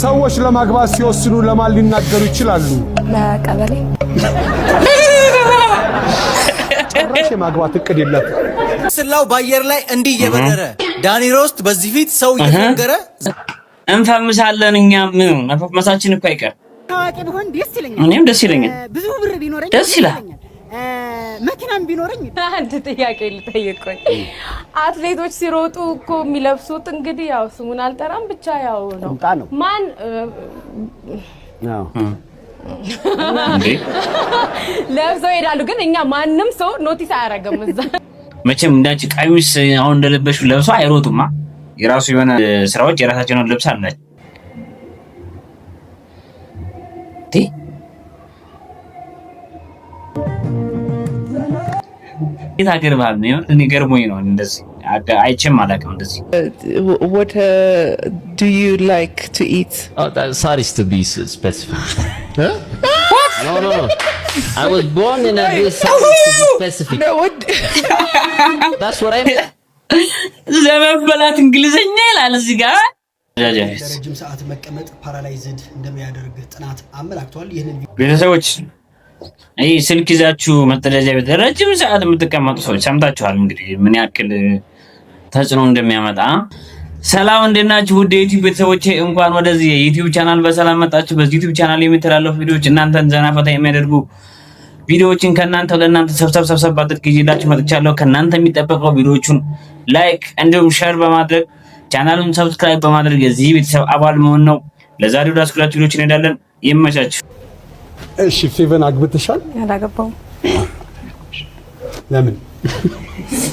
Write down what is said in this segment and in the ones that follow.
ሰዎች ለማግባት ሲወስኑ ለማን ሊናገሩ ይችላሉ? ለቀበሌ። ጭራሽ የማግባት እቅድ የለም። ስላው ባየር ላይ እንዲህ እየበረረ ዳኒ ሮስት በዚህ ፊት ሰው እየተነገረ እንፈምሳለን። እኛም መፈመሳችን እኮ አይቀር። ታዋቂ ቢሆን ደስ ይለኛል። እኔም ደስ ይለኛል። ብዙ ብር ቢኖረኝ ደስ ይላል። መኪናም ቢኖረኝ። አንድ ጥያቄ ልጠይቅኝ። አትሌቶች ሲሮጡ እኮ የሚለብሱት እንግዲህ ያው ስሙን አልጠራም ብቻ ያው ነው። ማን ለብሰው ይሄዳሉ፣ ግን እኛ ማንም ሰው ኖቲስ አያደርግም። እዛ መቼም እንዳንቺ ቀሚስ አሁን እንደለበሹ ለብሰው አይሮጡማ። የራሱ የሆነ ስራዎች የራሳቸውን ልብስ አላቸው። የት ሀገር ባህል ነው? እኔ ገርሞኝ ነው እንደዚህ አይቼም አላውቅም እንደዚህ። What do you like to eat? Oh, sorry to be specific. Huh? What? No. I was born in a place to be specific. No, what? That's what I mean. ለመበላት እንግሊዘኛ ይላል እዚህ ጋር። ረጅም ሰዓት መቀመጥ ፓራላይዝድ እንደሚያደርግ ጥናት አመላክቷል። ይሄንን ቤተሰቦች አይ ስልክ ይዛችሁ መተዳጃ ቤት ረጅም ሰዓት የምትቀመጡ ሰዎች ሰምታችኋል እንግዲህ ምን ያክል ተጽዕኖ እንደሚያመጣ። ሰላም እንደናችሁ ውድ የዩቲዩብ ቤተሰቦቼ፣ እንኳን ወደዚህ የዩቲዩብ ቻናል በሰላም መጣችሁ። በዚህ ዩቲዩብ ቻናል የሚተላለፉ ቪዲዮዎች እናንተን ዘና ፈታ የሚያደርጉ ቪዲዮዎችን ከናንተ ለናንተ ሰብሰብ አድርጌ ይዤላችሁ መጥቻለሁ። ከናንተ የሚጠበቀው ቪዲዮዎቹን ላይክ እንዲሁም ሼር በማድረግ ቻናሉን ሰብስክራይብ በማድረግ የዚህ ቤተሰብ አባል መሆን ነው። ለዛሬው ዳስኩላችሁ ቪዲዮዎችን እንሄዳለን። ይመቻችሁ። እሺ ፌቨን አግብተሻል? አላገባውም። ለምን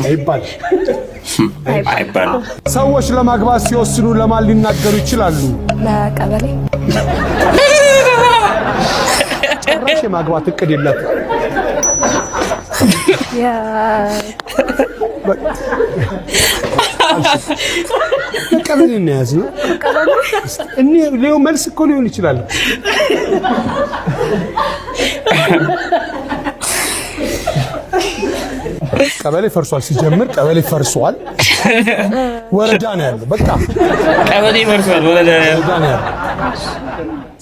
አይባል? ሰዎች ለማግባት ሲወስኑ ለማን ሊናገሩ ይችላሉ? ለቀበሌ። ጭራሽ የማግባት እቅድ የለም። ቀበሌ ነው ያዝነው። እኔ ሌው መልስ እኮ ሊሆን ይችላል። ቀበሌ ፈርሷል። ሲጀምር ቀበሌ ፈርሷል። ወረዳ ነው ያለው። በቃ ቀበሌ ፈርሷል። ወረዳ ነው ያለው።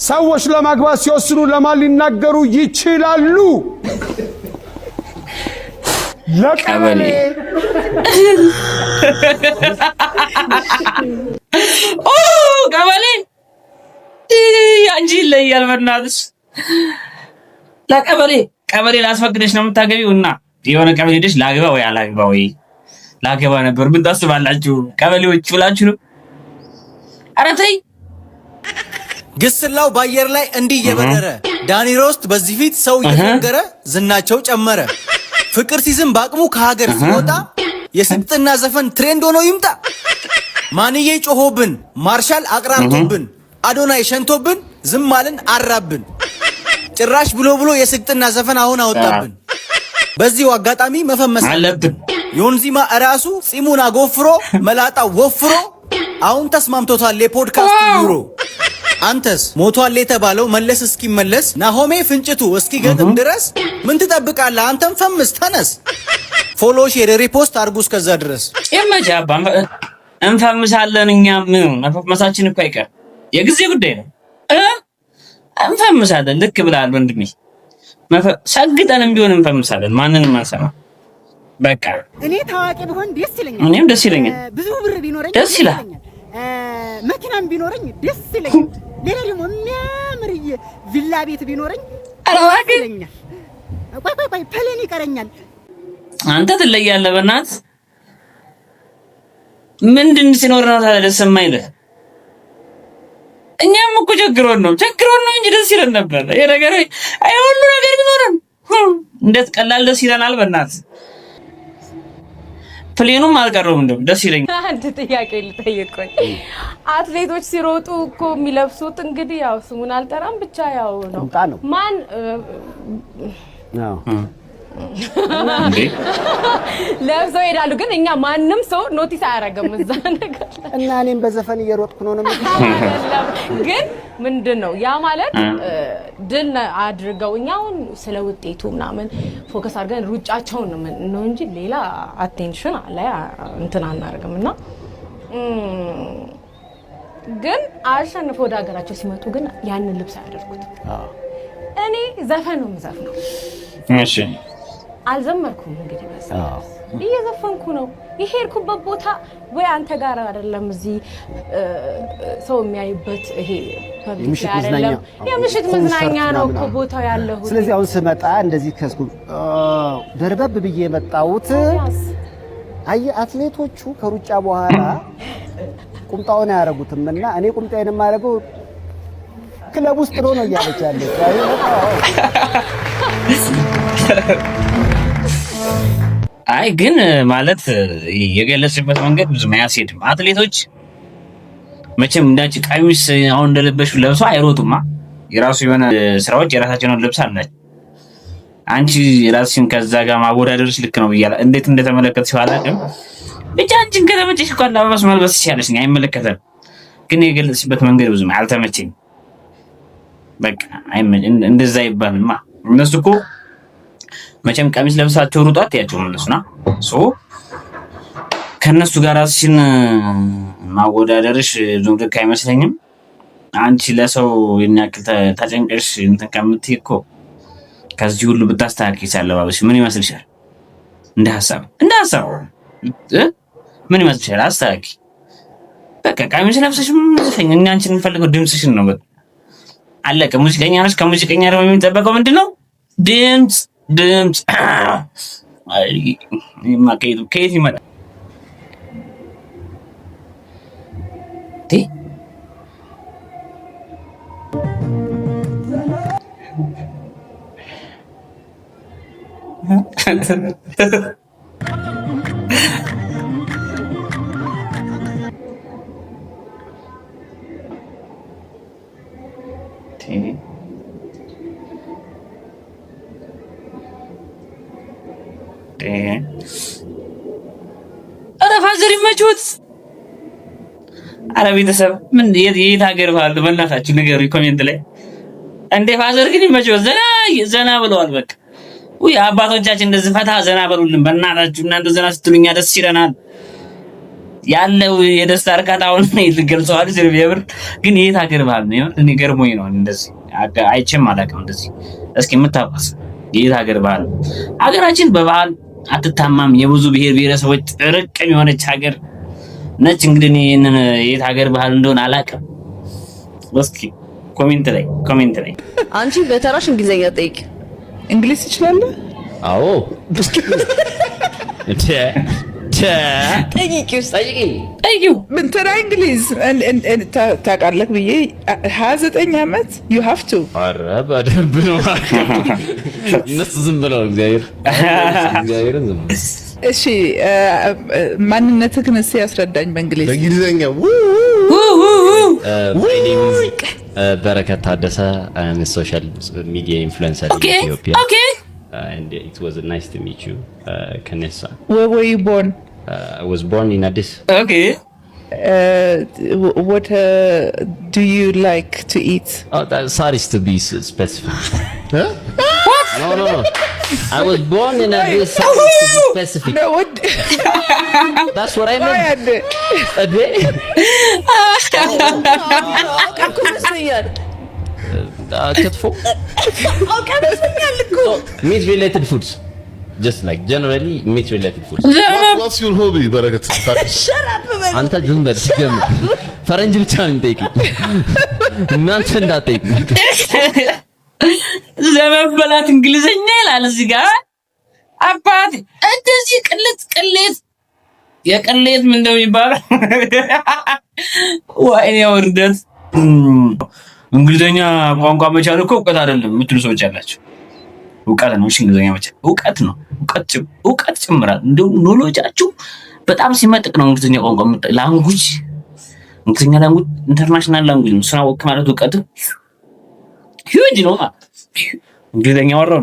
ሰዎች ለማግባት ሲወስኑ ለማን ሊናገሩ ይችላሉ? ለቀበሌ። ኦ ቀበሌ ያንቺ ይለያል። በእናትሽ ቀበሌ ላስፈቅደሽ ነው የምታገቢው እና የሆነ ቀበሌ ሄደሽ ላግባ ወይ አላግባ ወይ ላገባ ነበር ምን ታስባላችሁ? ቀበሌዎች ብላችሁ ነው። ኧረ ተይ። ግስላው ባየር ላይ እንዲህ እየበረረ ዳኒ ሮስት በዚህ ፊት ሰው እየተነገረ ዝናቸው ጨመረ። ፍቅር ሲዝም በአቅሙ ከሀገር ሲወጣ የስልጥና ዘፈን ትሬንድ ሆኖ ይምጣ። ማንዬ ጮሆብን፣ ማርሻል አቅራርቶብን፣ አዶናይ ሸንቶብን፣ ዝም አልን አራብን። ጭራሽ ብሎ የስልጥና ዘፈን አሁን አወጣብን። በዚሁ አጋጣሚ መፈመስ አለብን። ዮንዚማ እራሱ ጺሙን አጎፍሮ መላጣ ወፍሮ አሁን ተስማምቶታል የፖድካስት ዩሮ። አንተስ ሞቷል የተባለው መለስ እስኪመለስ ናሆሜ ፍንጭቱ እስኪገጥም ድረስ ምን ትጠብቃለህ? አንተም ፈምስ ተነስ። ፎሎ ሼር ሪፖስት አድርጉ እስከዛ ድረስ የመጃባ እንፈምሳለን። እኛም መፈመሳችን እኮ አይቀር የጊዜ ጉዳይ ነው። እንፈምሳለን። ልክ ብለሃል ወንድሜ። ሰግጠንም ቢሆን እንፈምሳለን። ማንንም አንሰማ። በቃ እኔ ታዋቂ ቢሆን ደስ ይለኛል። እኔም ደስ ይለኛል። ብዙ ብር ቢኖረኝ ደስ ይላል። መኪናም ቢኖረኝ ደስ ይለኛል። ሌላ ደግሞ የሚያምር ቪላ ቤት ቢኖረኝ አላዋቂ ይለኛል። ቆይ ፕሌን ይቀረኛል። አንተ ትለያለህ። በእናትህ ምንድን ሲኖር ነው ታዲያ ደስ የማይልህ? እኛም እኮ ቸግሮን ነው እንጂ ደስ ይለን ነበር። ይሄ ነገር አይ ሁሉ ነገር ቢኖረን እንዴት ቀላል ደስ ይለናል። በእናትህ ፕሌኑም አልቀረውም እንደው ደስ ይለኛል። አንድ ጥያቄ ልጠይቅኝ። አትሌቶች ሲሮጡ እኮ የሚለብሱት እንግዲህ ያው ስሙን አልጠራም ብቻ ያው ነው። ማን ለብሰው ይሄዳሉ፣ ግን እኛ ማንም ሰው ኖቲስ አያደርግም እዛ ነገር እና እኔም በዘፈን እየሮጥኩ ነው ግን ምንድነው ያ ማለት ድል አድርገው እኛውን ስለ ውጤቱ ምናምን ፎከስ አድርገን ሩጫቸውን ነው እንጂ ሌላ አቴንሽን ላይ እንትን አናደርግምና ግን አሸንፈው ወደ ሀገራቸው ሲመጡ ግን ያንን ልብስ አያደርጉት። እኔ ዘፈን ነው የምዘፍነው። እሺ አልዘመርኩም እንግዲህ በሰዓት እየዘፈንኩ ነው የሄድኩበት ቦታ ወይ አንተ ጋር አይደለም እዚህ ሰው የሚያይበት ይሄ ፐብሊክ አይደለም የምሽት መዝናኛ ነው እኮ ቦታው ያለው። ስለዚህ አሁን ስመጣ እንደዚህ ከስኩ ደርበብ ብዬ የመጣሁት አይ አትሌቶቹ ከሩጫ በኋላ ቁምጣውን አያረጉትም እና እኔ ቁምጣዬን የማደርገው ክለብ ውስጥ ነው እያለች ያለች አይ ግን ማለት የገለጽበት መንገድ ብዙ ማያስሄድም። አትሌቶች መቼም እንዳንቺ ቀሚስ አሁን እንደለበሹ ለብሰው አይሮጡማ። የራሱ የሆነ ስራዎች የራሳቸውን ልብስ አላቸው። አንቺ ራስሽን ከዛ ጋር ማወዳደርሽ ልክ ነው ብያለሁ። እንዴት እንደተመለከትሽው አላውቅም። ብቻ አንቺን ከተመቸሽ እኮ አለባበስ መልበስ ይችላልሽ፣ አይመለከተም። ግን የገለጽበት መንገድ ብዙ አልተመቸኝ። በቃ እንደዛ ይባልማ። እነሱ እኮ መቼም ቀሚስ ለብሳቸው ሩጧ አትያቸውም እነሱና ከነሱ ጋር ራስሽን ማወዳደርሽ ብዙም ልክ አይመስለኝም። አንቺ ለሰው የሚያክል ተጨንቀሽ እንትን ከምትይ እኮ ከዚህ ሁሉ ብታስተካክይ አለባበስሽ ምን ይመስልሻል? እንደ ሐሳብ ምን ይመስልሻል? አስተካክይ በቃ ቀሚስ ለብሰሽ ዘፈኝ። እኛ አንቺን እንፈልገው ድምፅሽን ነው። በቃ አለቀ። ሙዚቀኛ ነሽ። ከሙዚቀኛ ደግሞ የሚጠበቀው ምንድነው? ድምፅ። ከየት ይመጣል? ኧረ ፋዘር ይመችዎት። ኧረ ቤተሰብ ምን የት ሀገር ባህል በእናታችሁ ንገሩኝ ኮሜንት ላይ። እንዴ ፋዘር ግን ይመችዎት። ዘና ብለዋል። በቃ ውይ አባቶቻችን እንደዚህ ፈታ ዘና በሉልን በእናታችሁ። እናንተ ዘና ስትሉኛ ደስ ይለናል። ያለው የደስታ እርካታውን ይገልጸዋል። የምር ግን የት ሀገር ባህል ነው? እኔ ገርሞኝ ነው እንደዚህ አይቼም አላውቅም እንደዚህ። እስኪ የምታውቁት የት ሀገር ባህል? ሀገራችን በባህል አትታማም። የብዙ ብሔር ብሔረሰቦች ጥርቅም የሆነች ሀገር ነች። እንግዲህ ይሄንን የት ሀገር ባህል እንደሆነ አላውቅም። እስኪ ኮሜንት ላይ አንቺ በተራሽ እንግሊዘኛ ጠይቂ። እንግሊዝ ትችላለህ? አዎ ጠይቂው ምን ተራ እንግሊዝ ታውቃለህ ብዬ 29 ዓመት you have to። ኧረ በደንብ ነው እነሱ ዝም ብለው እግዚአብሔርን ዝም ብለው። እሺ ማንነትህን እስኪ ያስረዳኝ በእንግሊዝኛ። My name is በረከት ታደሰ. I'm a social media influencer in Ethiopia. Okay. And it was nice to meet you, Kanessa. Where were you born? I was born in Addis. Okay. What do you like to eat? Oh, sorry to be specific. Huh? What? No. I was born in Addis. Sorry to be specific. No, what? That's what I meant. A day? ክትፎ meat related foods, just like generally meat related foods. What's your hobby በረከት? አንተ ዝም በል ሲጀምር ፈረንጅ ብቻ ነው የሚጠይቁኝ እናንተ እንዳትጠይቁ። ለመበላት እንግሊዘኛ ይላል እዚህ ጋር አባት እንደዚህ ቅሌት የቅሌት ምን እንደሚባለው ወይኔ ውርደት። እንግሊዘኛ ቋንቋ መቻል እኮ እውቀት አይደለም የምትሉ ሰዎች አላችሁ። እውቀት ነው። እሺ እንግሊዘኛ መቻል እውቀት ነው። እውቀት ጭምራል። እንደውም ኖሎጃችሁ በጣም ሲመጥቅ ነው እንግሊዘኛ ቋንቋ ላንጉጅ። እንግሊዘኛ ላንጉጅ ኢንተርናሽናል ላንጉጅ ነው። ስራ ወክ ማለት እውቀት ሂውጅ ነው ማለት እንግሊዘኛ ወራው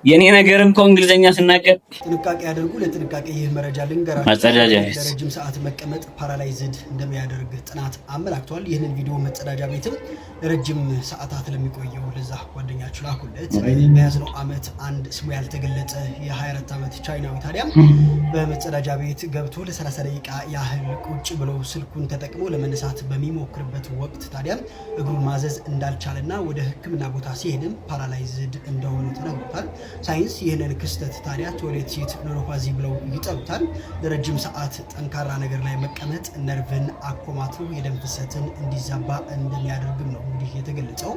የኔ ነገርም እኮ እንግሊዘኛ ስናገር ጥንቃቄ ያደርጉ። ለጥንቃቄ ይህ መረጃ ልንገራችሁ። መጸዳጃ ለረጅም ሰዓት መቀመጥ ፓራላይዝድ እንደሚያደርግ ጥናት አመላክቷል። ይህንን ቪዲዮ መጸዳጃ ቤትም ለረጅም ሰዓታት ለሚቆየው ለዛ ጓደኛችሁ ላኩለት። በያዝነው ዓመት አንድ ስሙ ያልተገለጸ የ24 ዓመት ቻይናዊ ታዲያም በመጸዳጃ ቤት ገብቶ ለ30 ደቂቃ ያህል ቁጭ ብሎ ስልኩን ተጠቅሞ ለመነሳት በሚሞክርበት ወቅት ታዲያም እግሩን ማዘዝ እንዳልቻለና ወደ ሕክምና ቦታ ሲሄድም ፓራላይዝድ እንደሆነ ተነግሮታል። ሳይንስ ይህንን ክስተት ታዲያ ቶይሌት ሲት ኒውሮፓዚ ብለው ይጠሩታል። ለረጅም ሰዓት ጠንካራ ነገር ላይ መቀመጥ ነርቭን አኮማትሮ የደም ፍሰትን እንዲዛባ እንደሚያደርግም ነው እንግዲህ የተገለጸው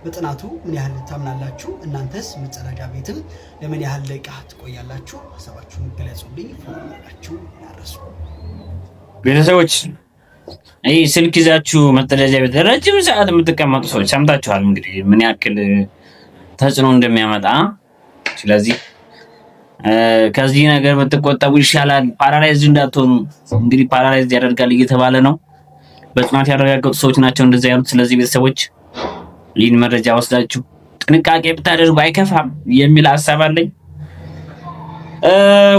በጥናቱ። ምን ያህል ታምናላችሁ? እናንተስ መጸዳጃ ቤትም ለምን ያህል ደቂቃ ትቆያላችሁ? ሀሳባችሁን ገለጹልኝ። ፎርማላችሁ ያረሱ ቤተሰቦች አይ ስልክ ይዛችሁ መጸዳጃ ቤት ረጅም ሰዓት የምትቀመጡ ሰዎች ሰምታችኋል እንግዲህ ምን ያክል ተጽዕኖ እንደሚያመጣ። ስለዚህ ከዚህ ነገር ብትቆጠቡ ይሻላል። ፓራላይዝ እንዳትሆኑ እንግዲህ ፓራላይዝ ያደርጋል እየተባለ ነው። በጥናት ያረጋገጡ ሰዎች ናቸው እንደዛ ያሉት። ስለዚህ ቤተሰቦች ይህን መረጃ ወስዳችሁ ጥንቃቄ ብታደርጉ አይከፋም የሚል ሐሳብ አለኝ።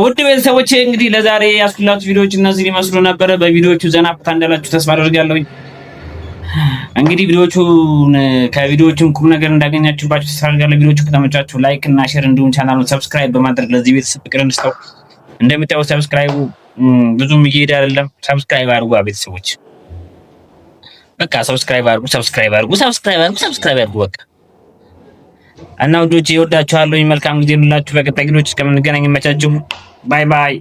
ውድ ቤተሰቦቼ እንግዲህ ለዛሬ ያስኩላችሁ ቪዲዮዎች እነዚህ ሊመስሉ ነበር። በቪዲዮቹ ዘና ፈታ እንዳላችሁ ተስፋ አደርጋለሁ። እንግዲህ ከቪዲዮቹም ቁም ነገር እንዳገኛችሁባችሁ ተስፋ አደርጋለሁ። ቪዲዮቹ ከተመቻችሁ ላይክ እና ሼር እንዲሁም ቻናሉን ሰብስክራይብ በማድረግ ለዚህ ቤተሰብ ፍቅር እንስጠው። እንደምታዩት ሰብስክራይቡ ብዙም እየሄደ አይደለም። ሰብስክራይብ አድርጉ ቤተሰቦች። በቃ ሰብስክራይብ አድርጉ በቃ። እና ውዶቼ እወዳችኋለሁ። መልካም ጊዜ ሁላችሁ። በቀጣይ ቪዲዮዎች እስከምንገናኝ ይመቻችሁ። ባይ ባይ።